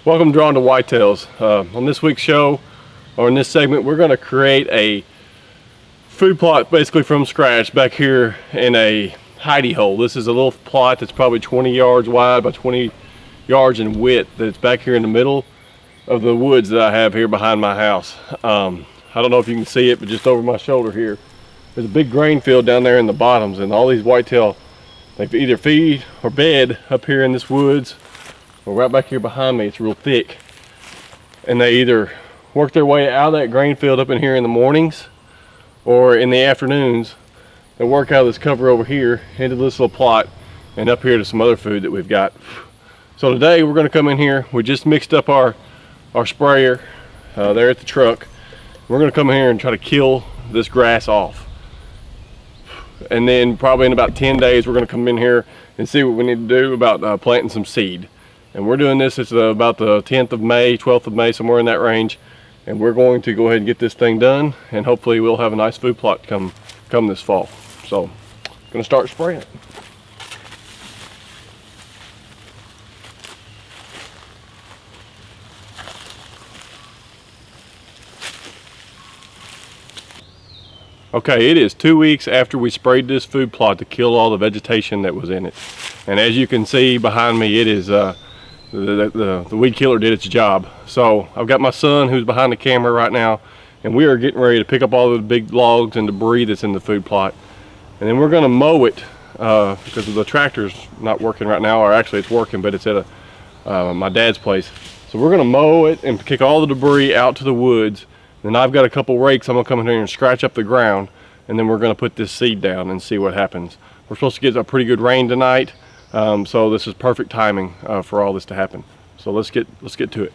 Welcome to Whitetails. On this week's show, or in this segment, we're going to create a food plot basically from scratch back here in a hidey hole. This is a little plot that's probably 20 yards wide by 20 yards in width that's back here in the middle of the woods that I have here behind my house. I don't know if you can see it, but just over my shoulder here, there's a big grain field down there in the bottoms, and all these whitetail, they either feed or bed up here in this woods. Well, right back here behind me, it's real thick, and they either work their way out of that grain field up in here in the mornings, or in the afternoons they work out of this cover over here into this little plot and up here to some other food that we've got. So today we're going to come in here. We just mixed up our sprayer there at the truck. We're going to come in here and try to kill this grass off, and then probably in about 10 days we're going to come in here and see what we need to do about planting some seed. And we're doing this, it's about the 10th of May, 12th of May, somewhere in that range. And we're going to go ahead and get this thing done, and hopefully we'll have a nice food plot come this fall. So, I'm gonna start spraying it. Okay, it is 2 weeks after we sprayed this food plot to kill all the vegetation that was in it. And as you can see behind me, it is the weed killer did its job. So I've got my son who's behind the camera right now, and we are getting ready to pick up all the big logs and debris that's in the food plot, and then we're going to mow it because the tractor's not working right now, or actually it's working, but it's at my dad's place. So we're going to mow it and kick all the debris out to the woods. Then I've got a couple rakes. I'm going to come in here and scratch up the ground, and then we're going to put this seed down and see what happens. We're supposed to get a pretty good rain tonight. So this is perfect timing for all this to happen. So let's get to it.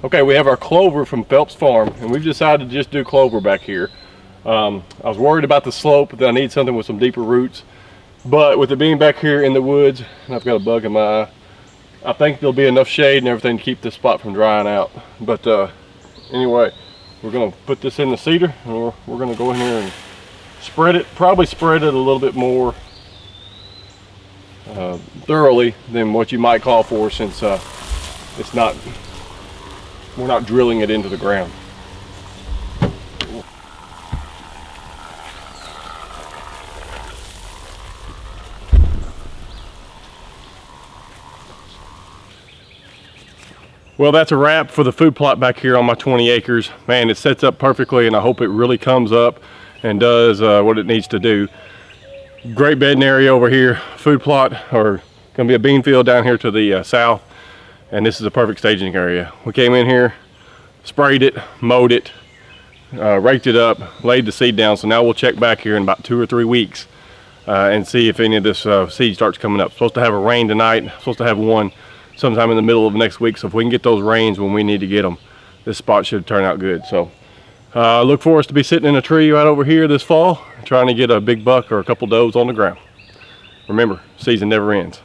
Okay, we have our clover from Phelps Farm, and we've decided to just do clover back here. I was worried about the slope, that I need something with some deeper roots, but with it being back here in the woods, and I've got a bug in my eye, I think there'll be enough shade and everything to keep this spot from drying out. But anyway, we're going to put this in the cedar, and we're going to go in here and spread it, probably spread it a little bit more thoroughly than what you might call for, since we're not drilling it into the ground. Well, that's a wrap for the food plot back here on my 20 acres. Man, it sets up perfectly, and I hope it really comes up and does what it needs to do. Great bedding area over here. Food plot, or gonna be a bean field down here to the south. And this is a perfect staging area. We came in here, sprayed it, mowed it, raked it up, laid the seed down. So now we'll check back here in about 2 or 3 weeks and see if any of this seed starts coming up. Supposed to have a rain tonight, supposed to have one sometime in the middle of next week. So if we can get those rains when we need to get them, this spot should turn out good. So look for us to be sitting in a tree right over here this fall, trying to get a big buck or a couple does on the ground. Remember, season never ends.